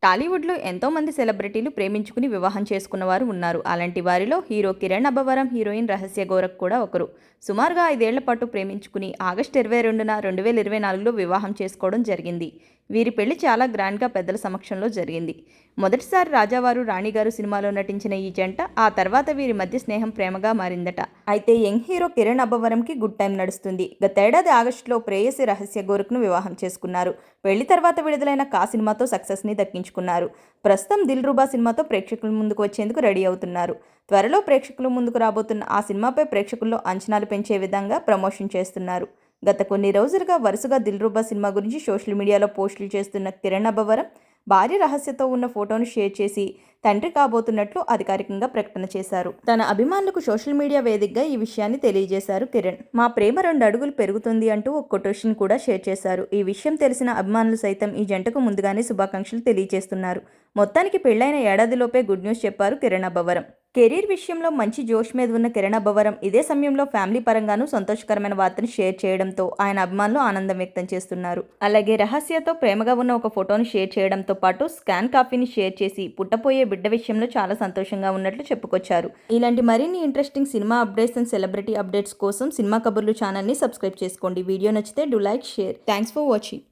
టాలీవుడ్లో ఎంతోమంది సెలబ్రిటీలు ప్రేమించుకుని వివాహం చేసుకున్నవారు ఉన్నారు. అలాంటి వారిలో హీరో కిరణ్ అబ్బవరం, హీరోయిన్ రహస్య గోరఖ్ కూడా ఒకరు. సుమారుగా 5 ఏళ్ల పాటు ప్రేమించుకుని ఆగస్టు 22న 2024లో వివాహం చేసుకోవడం జరిగింది. వీరి పెళ్లి చాలా గ్రాండ్గా పెద్దల సమక్షంలో జరిగింది. మొదటిసారి రాజావారు రాణిగారు సినిమాలో నటించిన ఈ జంట ఆ తర్వాత వీరి మధ్య స్నేహం ప్రేమగా మారిందట. అయితే యంగ్ హీరో కిరణ్ అబ్బవరంకి గుడ్ టైం నడుస్తుంది. గతేడాది ఆగస్టులో ప్రేయసి రహస్య గోరఖ్ను వివాహం చేసుకున్నారు. పెళ్లి తర్వాత విడుదలైన కా సినిమాతో సక్సెస్ని దక్కించుకున్నారు. ప్రస్తుతం దిల్ రూబా సినిమాతో ప్రేక్షకుల ముందుకు వచ్చేందుకు రెడీ అవుతున్నారు. త్వరలో ప్రేక్షకుల ముందుకు రాబోతున్న ఆ సినిమాపై ప్రేక్షకుల్లో అంచనాలు పెంచే విధంగా ప్రమోషన్ చేస్తున్నారు. గత కొన్ని రోజులుగా వరుసగా దిల్ రూబా సినిమా గురించి సోషల్ మీడియాలో పోస్టులు చేస్తున్న కిరణ్ అబ్బవరం భార్య రహస్యతో ఉన్న ఫోటోను షేర్ చేసి తండ్రి కాబోతున్నట్లు అధికారికంగా ప్రకటన చేశారు. తన అభిమానులకు సోషల్ మీడియా వేదికగా ఈ విషయాన్ని తెలియజేశారు కిరణ్. మా ప్రేమ 2 అడుగులు పెరుగుతుంది అంటూ ఒక కొటేషన్ కూడా షేర్ చేశారు. ఈ విషయం తెలిసిన అభిమానులు సైతం ఈ జంటకు ముందుగానే శుభాకాంక్షలు తెలియజేస్తున్నారు. మొత్తానికి పెళ్లైన ఏడాదిలోపే గుడ్ న్యూస్ చెప్పారు కిరణ్ అబ్బవరం. కెరీర్ విషయంలో మంచి జోష్ మీద ఉన్న కిరణ్ అబ్బవరం ఇదే సమయంలో ఫ్యామిలీ పరంగానూ సంతోషకరమైన వార్తను షేర్ చేయడంతో ఆయన అభిమానులు ఆనందం వ్యక్తం చేస్తున్నారు. అలాగే రహస్యతో ప్రేమగా ఉన్న ఒక ఫోటోను షేర్ చేయడంతో పాటు స్కాన్ కాపీని షేర్ చేసి పుట్టపోయే బిడ్డ విషయంలో చాలా సంతోషంగా ఉన్నట్లు చెప్పుకొచ్చారు. ఇలాంటి మరిన్ని interesting cinema updates and celebrity updates కోసం సినిమా కబుర్లు ఛానల్ని సబ్స్క్రైబ్ చేసుకోండి. వీడియో నచ్చితే do like, share. Thanks for watching.